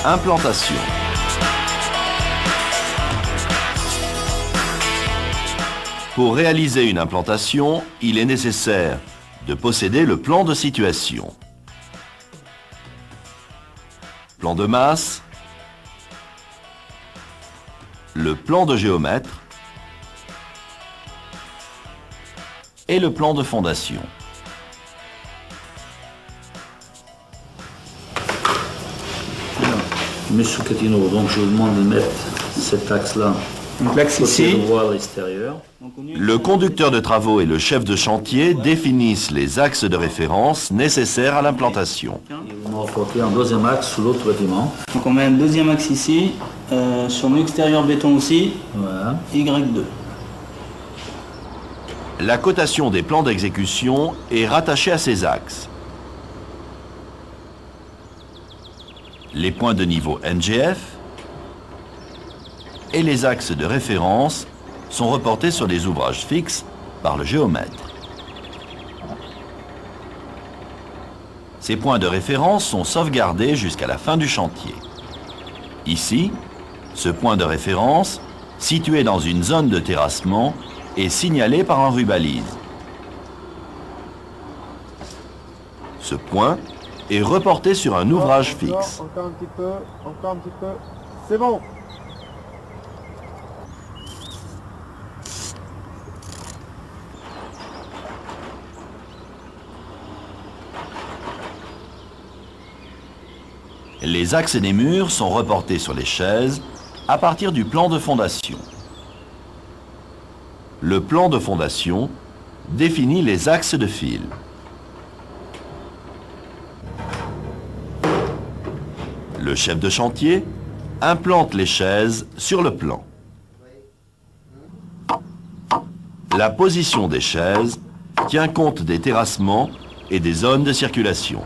Implantation. Pour réaliser une implantation, il est nécessaire de posséder le plan de situation. Plan de masse, le plan de géomètre et le plan de fondation. Monsieur Catino, donc je vous demande de mettre cet axe-là. Donc l'axe ici. Le conducteur de travaux et le chef de chantier définissent les axes de référence nécessaires à l'implantation. Et vous me rapportez un deuxième axe sous l'autre bâtiment. Donc on met un deuxième axe ici, sur le extérieur béton aussi, Voilà. Y2. La cotation des plans d'exécution est rattachée à ces axes. Les points de niveau NGF et les axes de référence sont reportés sur des ouvrages fixes par le géomètre. Ces points de référence sont sauvegardés jusqu'à la fin du chantier. Ici, ce point de référence, situé dans une zone de terrassement, est signalé par un rubalise. Ce point est reporté sur un ouvrage fixe. Encore un petit peu, c'est bon. Les axes des murs sont reportés sur les chaises à partir du plan de fondation. Le plan de fondation définit les axes de fil. Le chef de chantier implante les chaises sur le plan. La position des chaises tient compte des terrassements et des zones de circulation.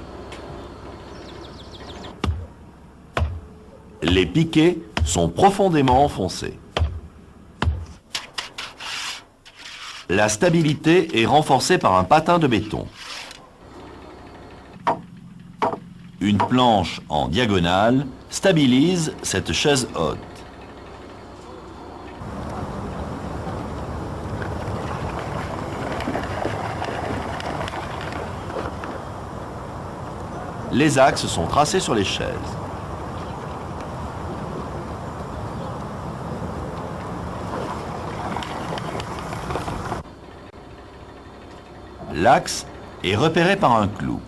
Les piquets sont profondément enfoncés. La stabilité est renforcée par un patin de béton. Une planche en diagonale stabilise cette chaise haute. Les axes sont tracés sur les chaises. L'axe est repéré par un clou.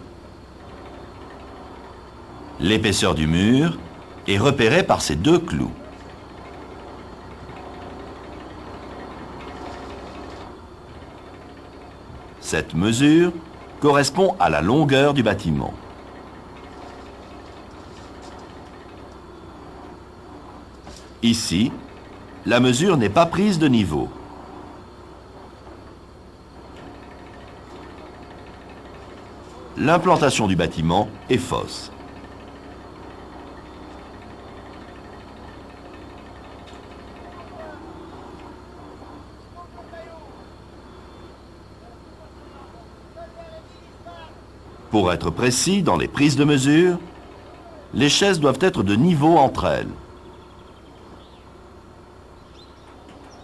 L'épaisseur du mur est repérée par ces deux clous. Cette mesure correspond à la longueur du bâtiment. Ici, la mesure n'est pas prise de niveau. L'implantation du bâtiment est fausse. Pour être précis dans les prises de mesure, les chaises doivent être de niveau entre elles.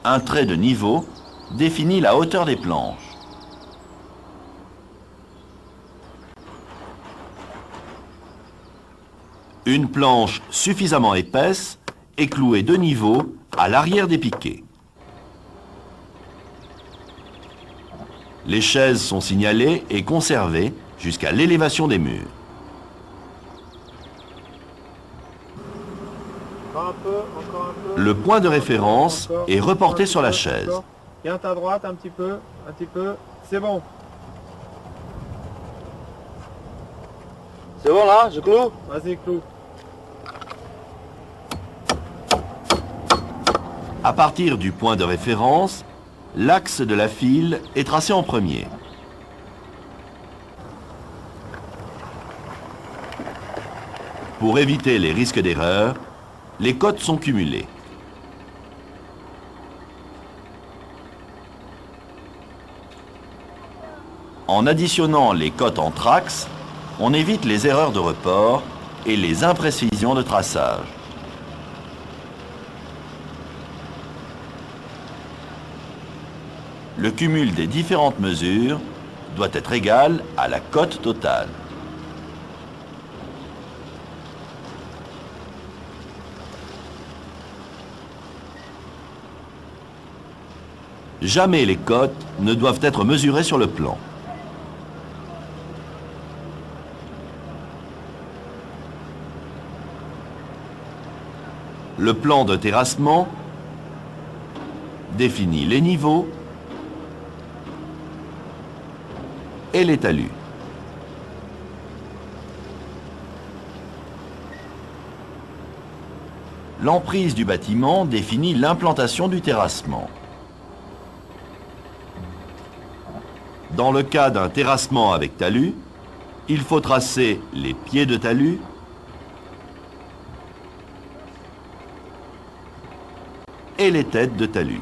Un trait de niveau définit la hauteur des planches. Une planche suffisamment épaisse est clouée de niveau à l'arrière des piquets. Les chaises sont signalées et conservées jusqu'à l'élévation des murs. Encore un peu. Le point de référence est reporté sur la chaise. Viens à droite un petit peu, c'est bon. C'est bon là, je cloue? Vas-y, clou. À partir du point de référence, l'axe de la file est tracé en premier. Pour éviter les risques d'erreur, les cotes sont cumulées. En additionnant les cotes entre axes, on évite les erreurs de report et les imprécisions de traçage. Le cumul des différentes mesures doit être égal à la cote totale. Jamais les cotes ne doivent être mesurées sur le plan. Le plan de terrassement définit les niveaux et les talus. L'emprise du bâtiment définit l'implantation du terrassement. Dans le cas d'un terrassement avec talus, il faut tracer les pieds de talus, et les têtes de talus.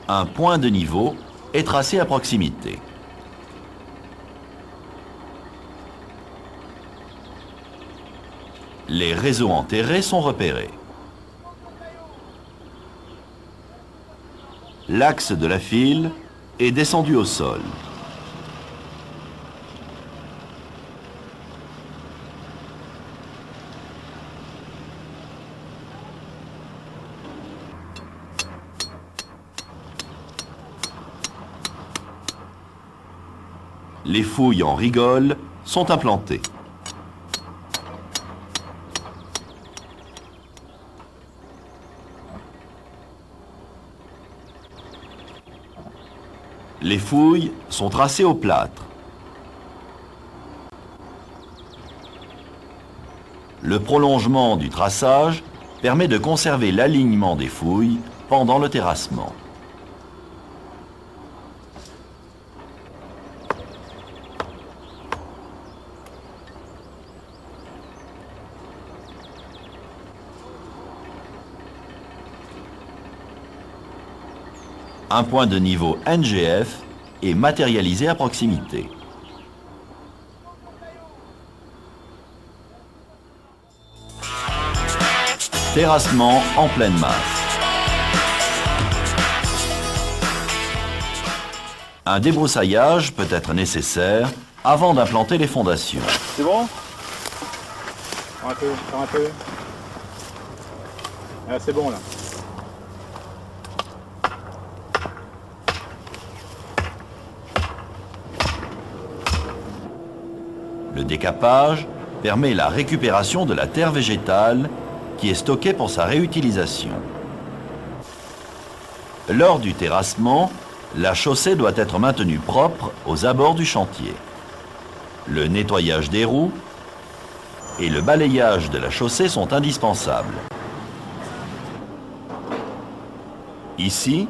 Un point de niveau est tracé à proximité. Les réseaux enterrés sont repérés. L'axe de la file est descendu au sol. Les fouilles en rigole sont implantées. Les fouilles sont tracées au plâtre. Le prolongement du traçage permet de conserver l'alignement des fouilles pendant le terrassement. Un point de niveau NGF est matérialisé à proximité. Terrassement en pleine masse. Un débroussaillage peut être nécessaire avant d'implanter les fondations. C'est bon? Encore un peu, encore un peu. Ah, c'est bon là. Le décapage permet la récupération de la terre végétale qui est stockée pour sa réutilisation. Lors du terrassement, la chaussée doit être maintenue propre aux abords du chantier. Le nettoyage des roues et le balayage de la chaussée sont indispensables. Ici,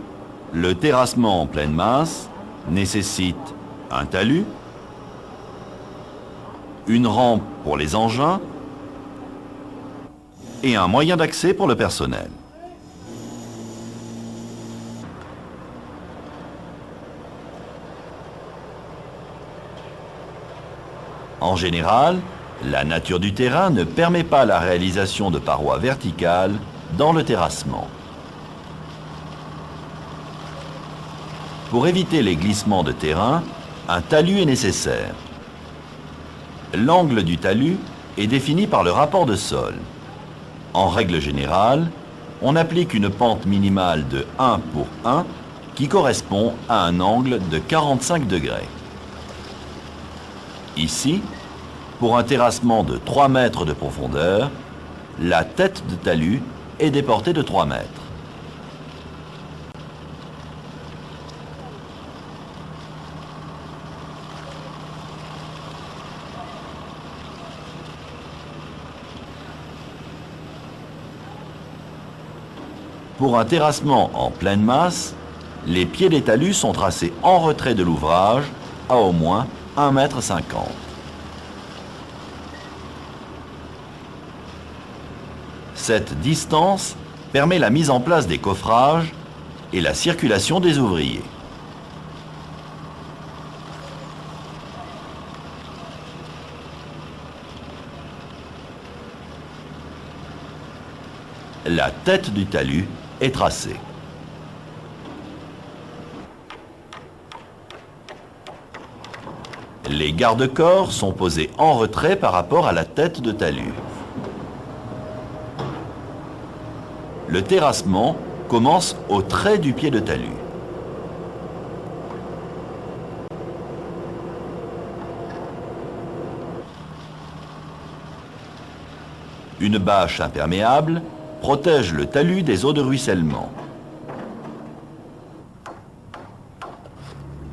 le terrassement en pleine masse nécessite un talus, une rampe pour les engins et un moyen d'accès pour le personnel. En général, la nature du terrain ne permet pas la réalisation de parois verticales dans le terrassement. Pour éviter les glissements de terrain, un talus est nécessaire. L'angle du talus est défini par le rapport de sol. En règle générale, on applique une pente minimale de 1 pour 1 qui correspond à un angle de 45 degrés. Ici, pour un terrassement de 3 mètres de profondeur, la tête de talus est déportée de 3 mètres. Pour un terrassement en pleine masse, les pieds des talus sont tracés en retrait de l'ouvrage à au moins 1,50 m. Cette distance permet la mise en place des coffrages et la circulation des ouvriers. La tête du talus est tracée. Les garde-corps sont posés en retrait par rapport à la tête de talus. Le terrassement commence au trait du pied de talus. Une bâche imperméable protège le talus des eaux de ruissellement.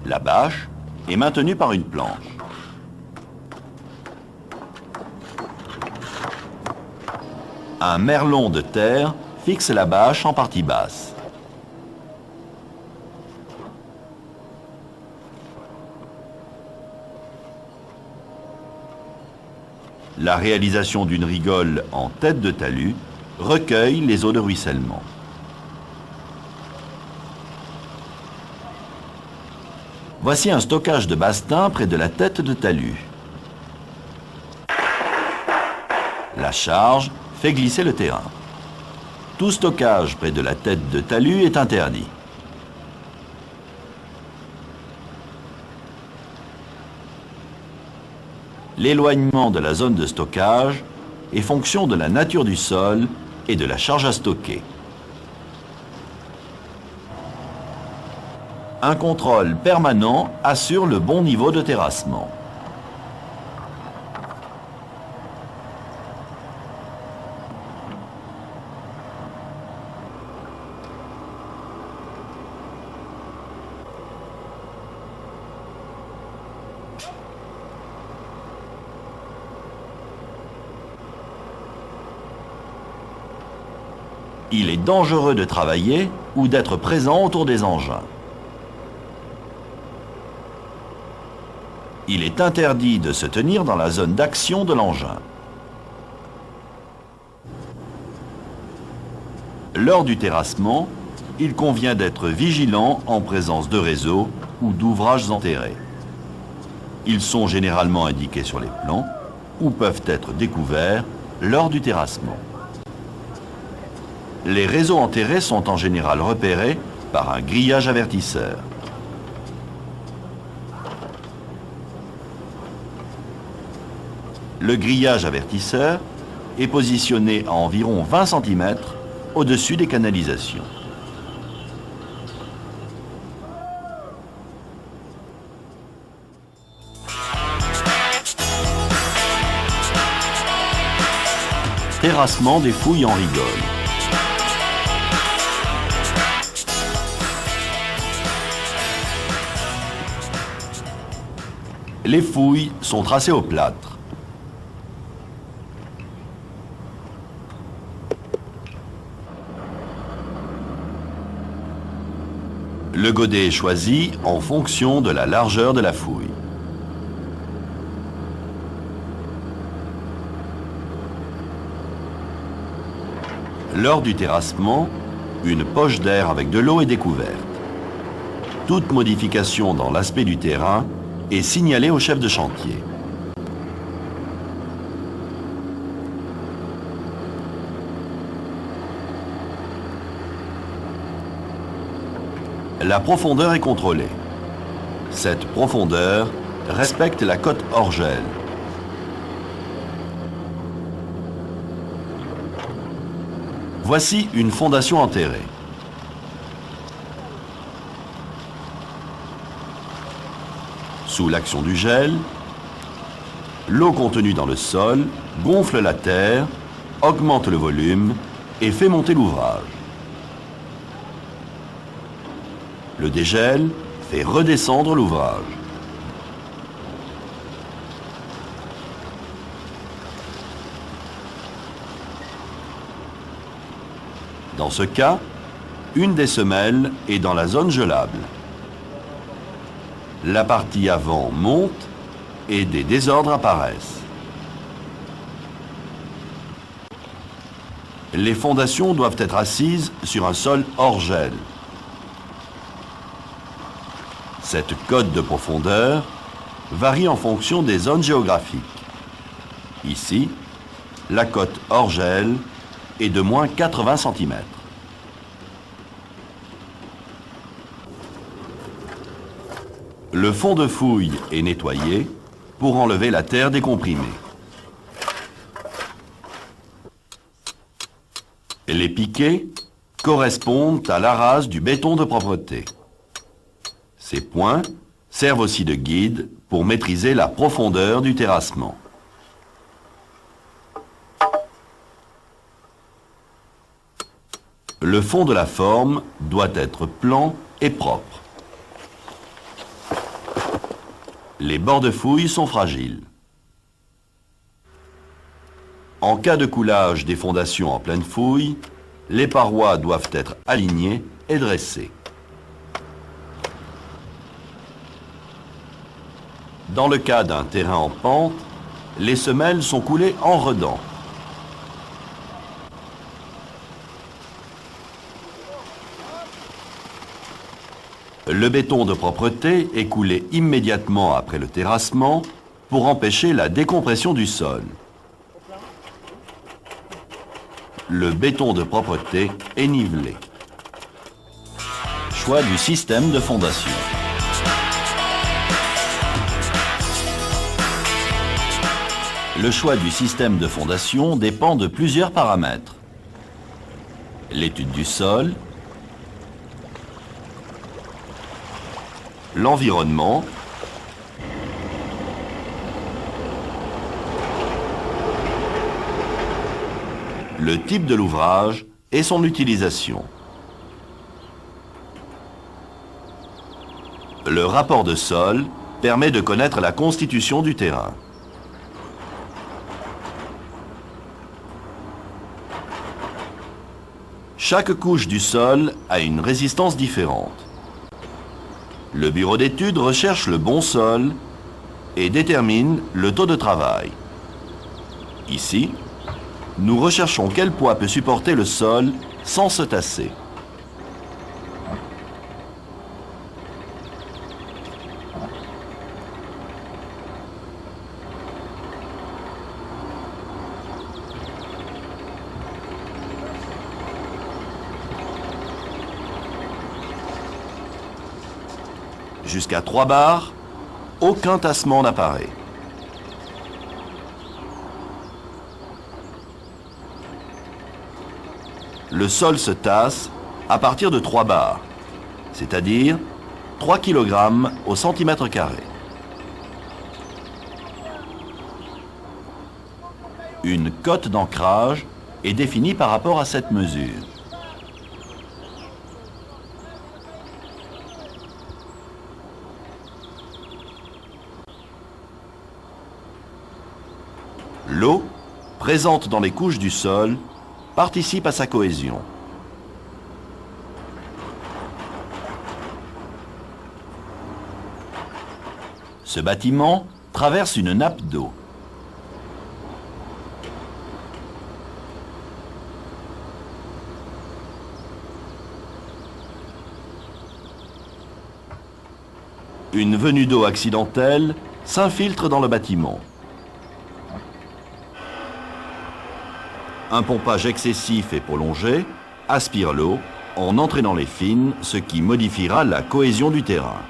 La bâche est maintenue par une planche. Un merlon de terre fixe la bâche en partie basse. La réalisation d'une rigole en tête de talus recueille les eaux de ruissellement. Voici un stockage de bastin près de la tête de talus. La charge fait glisser le terrain. Tout stockage près de la tête de talus est interdit. L'éloignement de la zone de stockage est fonction de la nature du sol et de la charge à stocker. Un contrôle permanent assure le bon niveau de terrassement. Il est dangereux de travailler ou d'être présent autour des engins. Il est interdit de se tenir dans la zone d'action de l'engin. Lors du terrassement, il convient d'être vigilant en présence de réseaux ou d'ouvrages enterrés. Ils sont généralement indiqués sur les plans ou peuvent être découverts lors du terrassement. Les réseaux enterrés sont en général repérés par un grillage avertisseur. Le grillage avertisseur est positionné à environ 20 cm au-dessus des canalisations. Terrassement des fouilles en rigole. Les fouilles sont tracées au plâtre. Le godet est choisi en fonction de la largeur de la fouille. Lors du terrassement, une poche d'air avec de l'eau est découverte. Toute modification dans l'aspect du terrain est signalée au chef de chantier. La profondeur est contrôlée. Cette profondeur respecte la cote hors gel. Voici une fondation enterrée. Sous l'action du gel, l'eau contenue dans le sol gonfle la terre, augmente le volume et fait monter l'ouvrage. Le dégel fait redescendre l'ouvrage. Dans ce cas, une des semelles est dans la zone gelable. La partie avant monte et des désordres apparaissent. Les fondations doivent être assises sur un sol hors gel. Cette cote de profondeur varie en fonction des zones géographiques. Ici, la cote hors gel est de moins 80 cm. Le fond de fouille est nettoyé pour enlever la terre décomprimée. Les piquets correspondent à la rase du béton de propreté. Ces points servent aussi de guide pour maîtriser la profondeur du terrassement. Le fond de la forme doit être plan et propre. Les bords de fouille sont fragiles. En cas de coulage des fondations en pleine fouille, les parois doivent être alignées et dressées. Dans le cas d'un terrain en pente, les semelles sont coulées en redans. Le béton de propreté est coulé immédiatement après le terrassement pour empêcher la décompression du sol. Le béton de propreté est nivelé. Choix du système de fondation. Le choix du système de fondation dépend de plusieurs paramètres. L'étude du sol, l'environnement, le type de l'ouvrage et son utilisation. Le rapport de sol permet de connaître la constitution du terrain. Chaque couche du sol a une résistance différente. Le bureau d'études recherche le bon sol et détermine le taux de travail. Ici, nous recherchons quel poids peut supporter le sol sans se tasser. Jusqu'à 3 bars, aucun tassement n'apparaît. Le sol se tasse à partir de 3 bars, c'est-à-dire 3 kg au centimètre carré. Une cote d'ancrage est définie par rapport à cette mesure. L'eau, présente dans les couches du sol, participe à sa cohésion. Ce bâtiment traverse une nappe d'eau. Une venue d'eau accidentelle s'infiltre dans le bâtiment. Un pompage excessif et prolongé aspire l'eau en entraînant les fines, ce qui modifiera la cohésion du terrain.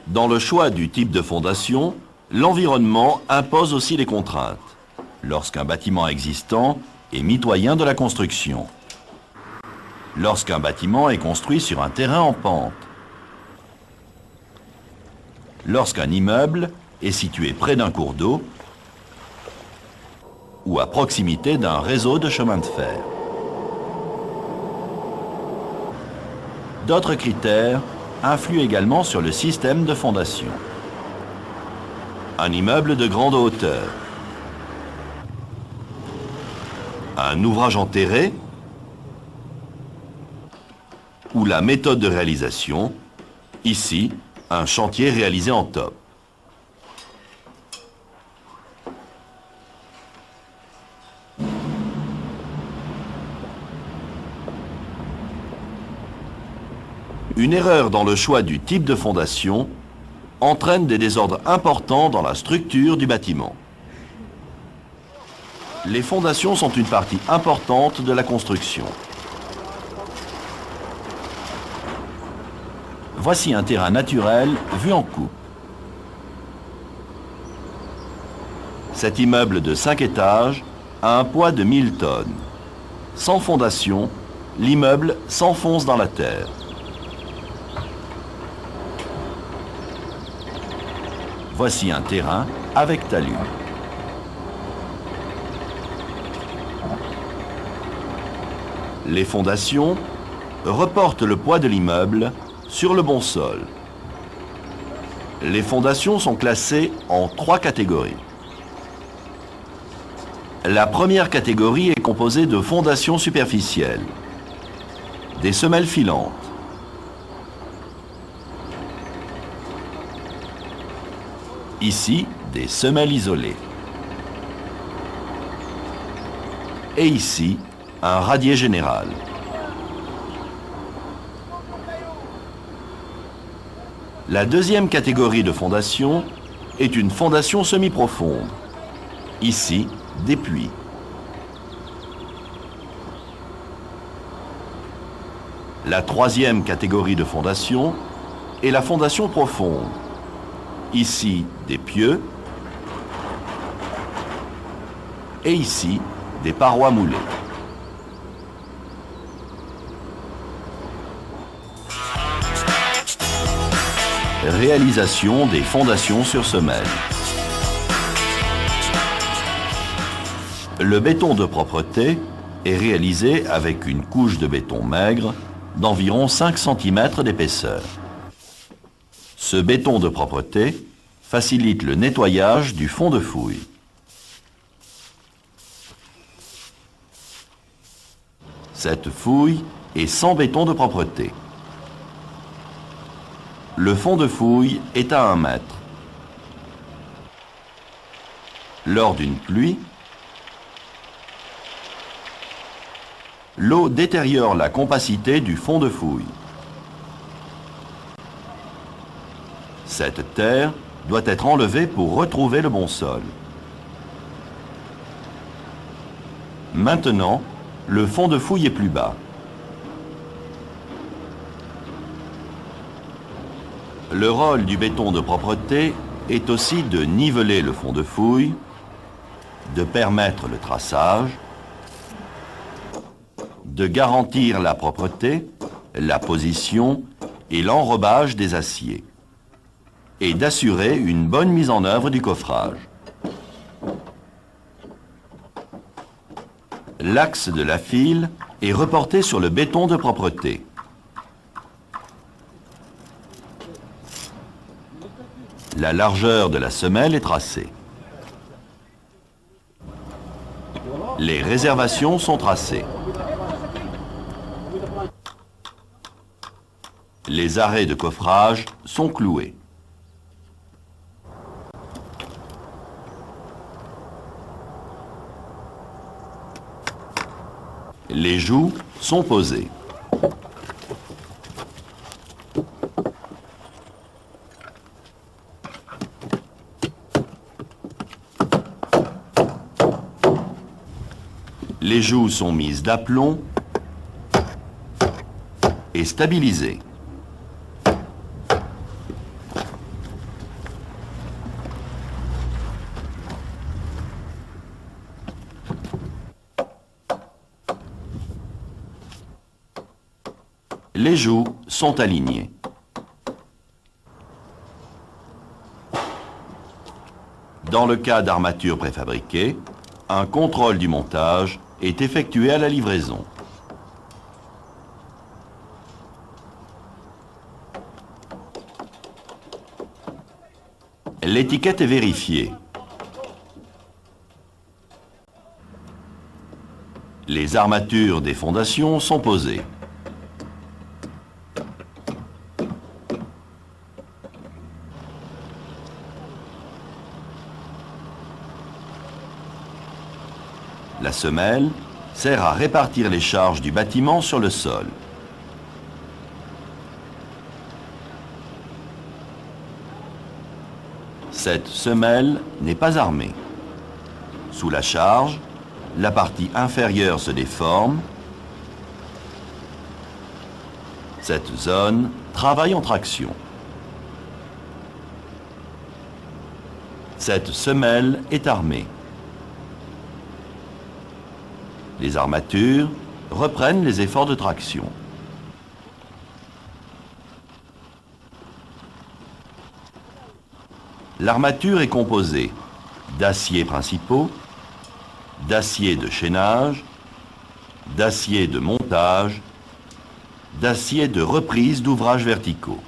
Dans le choix du type de fondation, l'environnement impose aussi les contraintes, lorsqu'un bâtiment existant est mitoyen de la construction. Lorsqu'un bâtiment est construit sur un terrain en pente. Lorsqu'un immeuble est situé près d'un cours d'eau ou à proximité d'un réseau de chemin de fer. D'autres critères influent également sur le système de fondation. Un immeuble de grande hauteur. Un ouvrage enterré. ou la méthode de réalisation. Ici, un chantier réalisé en top. Une erreur dans le choix du type de fondation entraîne des désordres importants dans la structure du bâtiment. Les fondations sont une partie importante de la construction. Voici un terrain naturel vu en coupe. Cet immeuble de 5 étages a un poids de 1000 tonnes. Sans fondation, l'immeuble s'enfonce dans la terre. Voici un terrain avec talus. Les fondations reportent le poids de l'immeuble sur le bon sol. Les fondations sont classées en 3 catégories. La première catégorie est composée de fondations superficielles, des semelles filantes, ici des semelles isolées, et ici un radier général. La deuxième catégorie de fondation est une fondation semi-profonde. Ici, des puits. La troisième catégorie de fondation est la fondation profonde. Ici, des pieux. Et ici, des parois moulées. Réalisation des fondations sur semelle. Le béton de propreté est réalisé avec une couche de béton maigre d'environ 5 cm d'épaisseur. Ce béton de propreté facilite le nettoyage du fond de fouille. Cette fouille est sans béton de propreté. Le fond de fouille est à 1 mètre. Lors d'une pluie, l'eau détériore la compacité du fond de fouille. Cette terre doit être enlevée pour retrouver le bon sol. Maintenant, le fond de fouille est plus bas. Le rôle du béton de propreté est aussi de niveler le fond de fouille, de permettre le traçage, de garantir la propreté, la position et l'enrobage des aciers, et d'assurer une bonne mise en œuvre du coffrage. L'axe de la file est reporté sur le béton de propreté. La largeur de la semelle est tracée. Les réservations sont tracées. Les arrêts de coffrage sont cloués. Les joues sont posées. Les joues sont mises d'aplomb et stabilisées. Les joues sont alignées. Dans le cas d'armatures préfabriquées, un contrôle du montage est effectué à la livraison. L'étiquette est vérifiée. Les armatures des fondations sont posées. La semelle sert à répartir les charges du bâtiment sur le sol. Cette semelle n'est pas armée. Sous la charge, la partie inférieure se déforme. Cette zone travaille en traction. Cette semelle est armée. Les armatures reprennent les efforts de traction. L'armature est composée d'aciers principaux, d'acier de chaînage, d'acier de montage, d'acier de reprise d'ouvrages verticaux.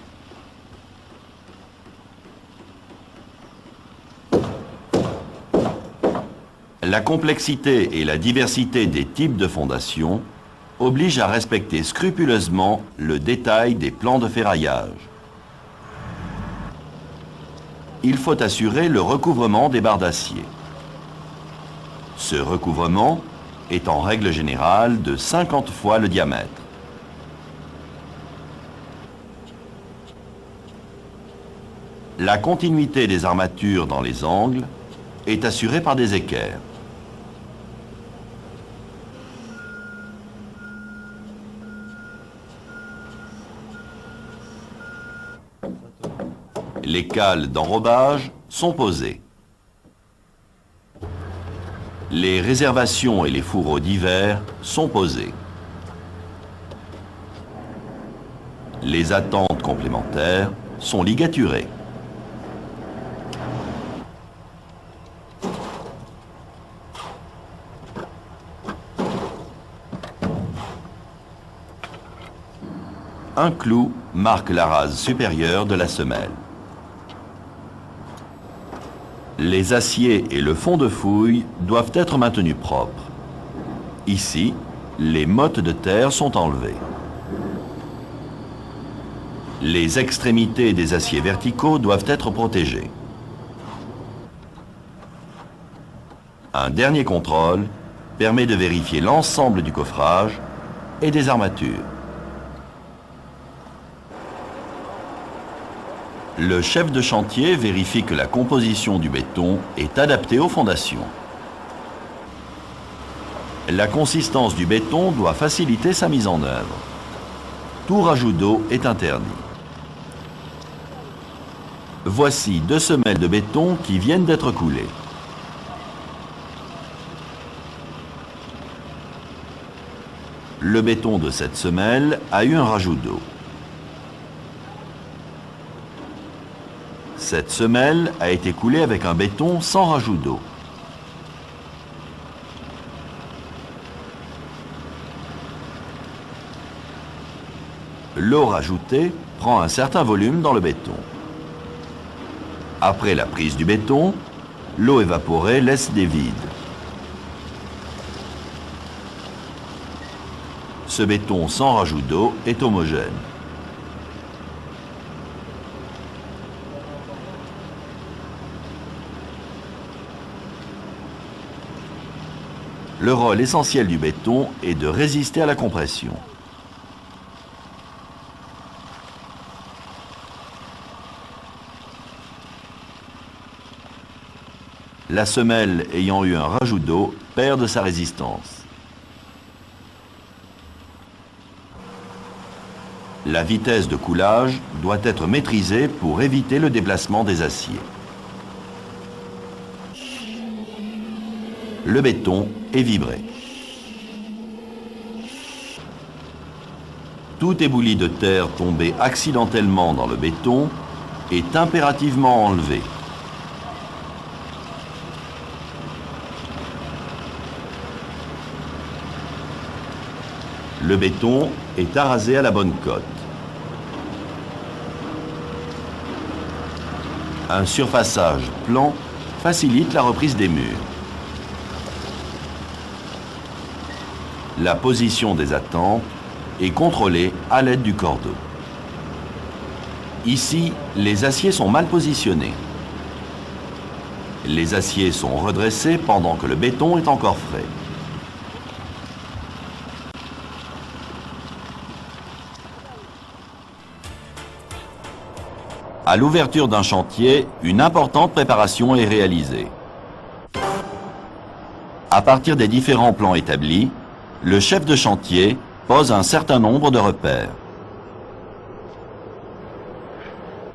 La complexité et la diversité des types de fondations obligent à respecter scrupuleusement le détail des plans de ferraillage. Il faut assurer le recouvrement des barres d'acier. Ce recouvrement est en règle générale de 50 fois le diamètre. La continuité des armatures dans les angles est assurée par des équerres. Les cales d'enrobage sont posées. Les réservations et les fourreaux d'hiver sont posés. Les attentes complémentaires sont ligaturées. Un clou marque la rase supérieure de la semelle. Les aciers et le fond de fouille doivent être maintenus propres. Ici, les mottes de terre sont enlevées. Les extrémités des aciers verticaux doivent être protégées. Un dernier contrôle permet de vérifier l'ensemble du coffrage et des armatures. Le chef de chantier vérifie que la composition du béton est adaptée aux fondations. La consistance du béton doit faciliter sa mise en œuvre. Tout rajout d'eau est interdit. Voici 2 semelles de béton qui viennent d'être coulées. Le béton de cette semelle a eu un rajout d'eau. Cette semelle a été coulée avec un béton sans rajout d'eau. L'eau rajoutée prend un certain volume dans le béton. Après la prise du béton, l'eau évaporée laisse des vides. Ce béton sans rajout d'eau est homogène. Le rôle essentiel du béton est de résister à la compression. La semelle ayant eu un rajout d'eau perd de sa résistance. La vitesse de coulage doit être maîtrisée pour éviter le déplacement des aciers. Le béton est vibré. Tout éboulis de terre tombé accidentellement dans le béton est impérativement enlevé. Le béton est arasé à la bonne cote. Un surfaçage plan facilite la reprise des murs. La position des attentes est contrôlée à l'aide du cordeau. Ici, les aciers sont mal positionnés. Les aciers sont redressés pendant que le béton est encore frais. À l'ouverture d'un chantier, une importante préparation est réalisée. À partir des différents plans établis, le chef de chantier pose un certain nombre de repères.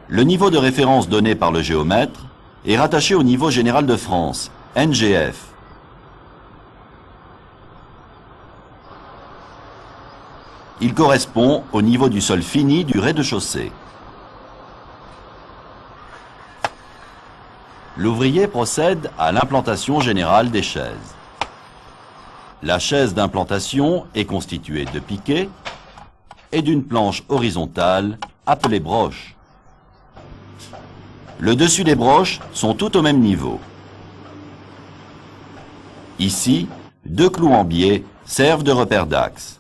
Le niveau de référence donné par le géomètre est rattaché au niveau général de France, NGF. Il correspond au niveau du sol fini du rez-de-chaussée. L'ouvrier procède à l'implantation générale des chaises. La chaise d'implantation est constituée de piquets et d'une planche horizontale appelée broche. Le dessus des broches sont toutes au même niveau. Ici, 2 clous en biais servent de repère d'axe.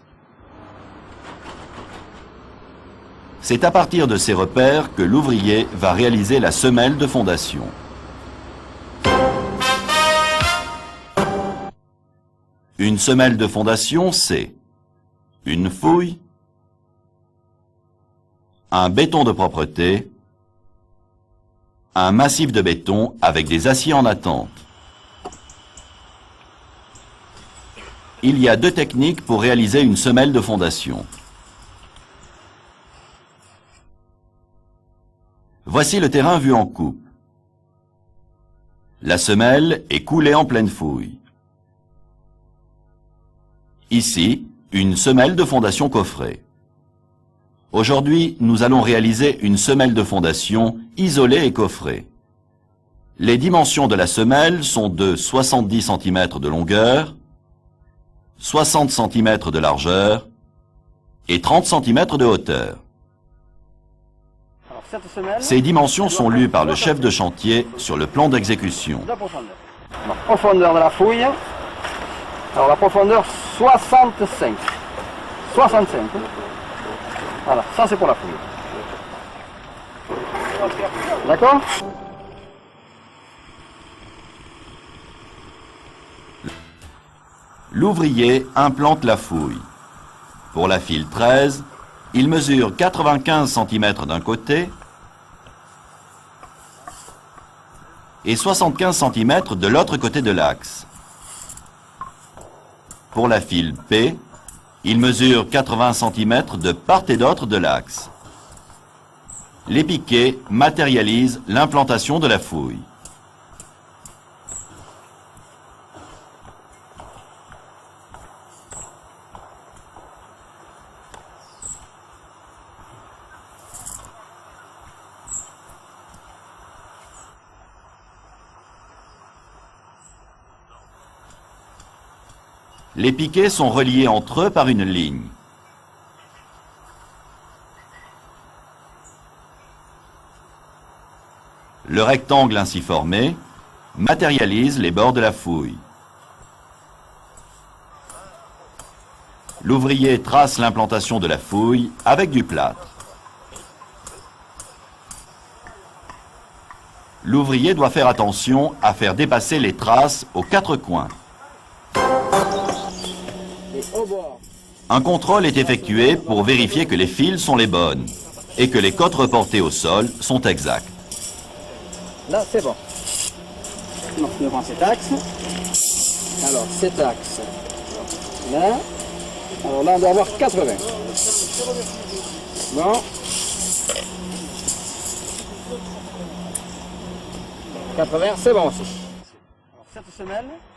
C'est à partir de ces repères que l'ouvrier va réaliser la semelle de fondation. Une semelle de fondation, c'est une fouille, un béton de propreté, un massif de béton avec des aciers en attente. Il y a 2 techniques pour réaliser une semelle de fondation. Voici le terrain vu en coupe. La semelle est coulée en pleine fouille. Ici, une semelle de fondation coffrée. Aujourd'hui, nous allons réaliser une semelle de fondation isolée et coffrée. Les dimensions de la semelle sont de 70 cm de longueur, 60 cm de largeur et 30 cm de hauteur. Ces dimensions sont lues par le chef de chantier sur le plan d'exécution. La profondeur de la fouille, alors la profondeur 65. 65. Voilà, ça c'est pour la fouille. D'accord? L'ouvrier implante la fouille. Pour la file 13, il mesure 95 cm d'un côté et 75 cm de l'autre côté de l'axe. Pour la file P, il mesure 80 cm de part et d'autre de l'axe. Les piquets matérialisent l'implantation de la fouille. Les piquets sont reliés entre eux par une ligne. Le rectangle ainsi formé matérialise les bords de la fouille. L'ouvrier trace l'implantation de la fouille avec du plâtre. L'ouvrier doit faire attention à faire dépasser les traces aux 4 coins. Un contrôle est effectué pour vérifier que les fils sont les bonnes et que les côtes reportées au sol sont exactes. Là, c'est bon. Donc, je prends cet axe. Alors, cet axe. Là. Alors là, on doit avoir 80. Bon. C'est bon aussi.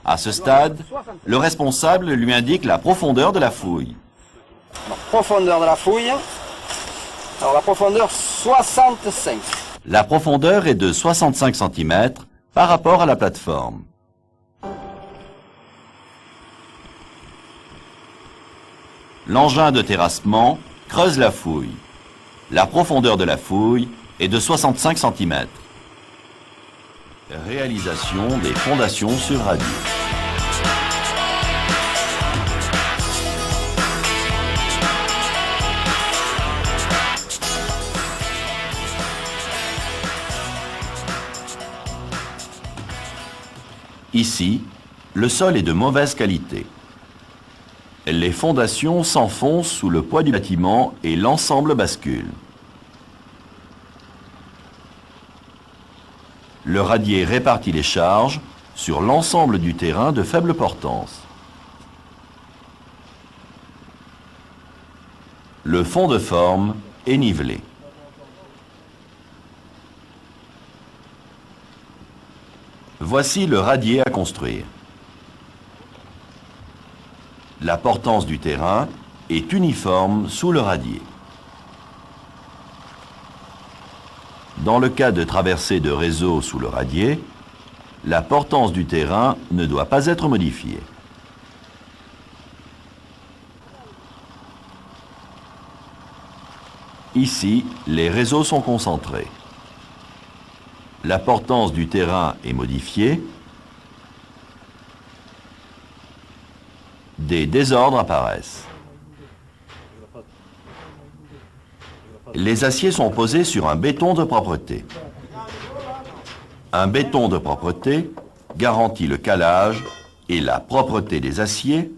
À ce stade, le responsable lui indique la profondeur de la fouille. Profondeur de la fouille. Alors la profondeur 65. La profondeur est de 65 cm par rapport à la plateforme. L'engin de terrassement creuse la fouille. La profondeur de la fouille est de 65 cm. Réalisation des fondations sur radio. Ici, le sol est de mauvaise qualité. Les fondations s'enfoncent sous le poids du bâtiment et l'ensemble bascule. Le radier répartit les charges sur l'ensemble du terrain de faible portance. Le fond de forme est nivelé. Voici le radier à construire. La portance du terrain est uniforme sous le radier. Dans le cas de traversée de réseau sous le radier, la portance du terrain ne doit pas être modifiée. Ici, les réseaux sont concentrés. La portance du terrain est modifiée. Des désordres apparaissent. Les aciers sont posés sur un béton de propreté. Un béton de propreté garantit le calage et la propreté des aciers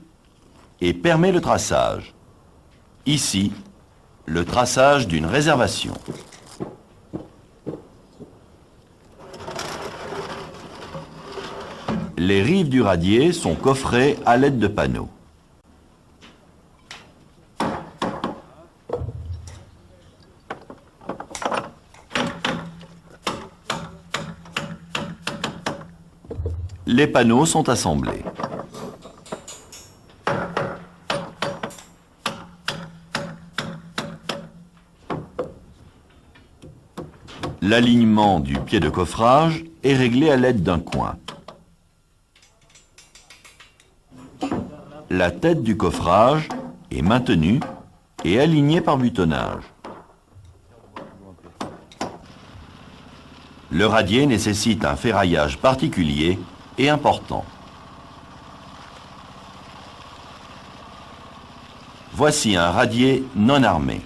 et permet le traçage. Ici, le traçage d'une réservation. Les rives du radier sont coffrées à l'aide de panneaux. Les panneaux sont assemblés. L'alignement du pied de coffrage est réglé à l'aide d'un coin. La tête du coffrage est maintenue et alignée par butonnage. Le radier nécessite un ferraillage particulier et important. Voici un radier non armé.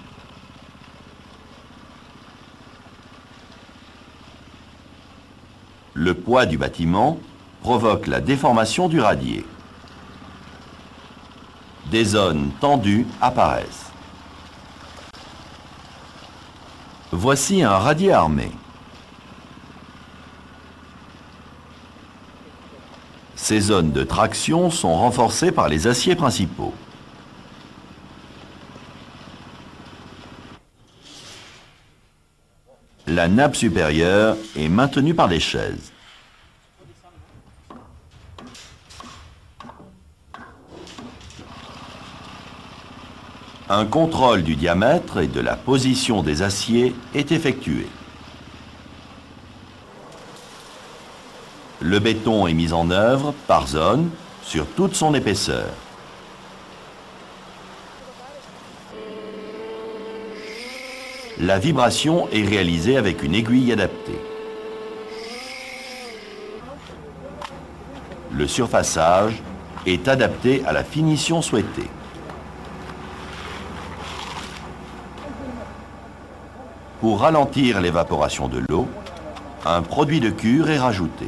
Le poids du bâtiment provoque la déformation du radier. Des zones tendues apparaissent. Voici un radier armé. Ces zones de traction sont renforcées par les aciers principaux. La nappe supérieure est maintenue par des chaises. Un contrôle du diamètre et de la position des aciers est effectué. Le béton est mis en œuvre par zone sur toute son épaisseur. La vibration est réalisée avec une aiguille adaptée. Le surfaçage est adapté à la finition souhaitée. Pour ralentir l'évaporation de l'eau, un produit de cure est rajouté.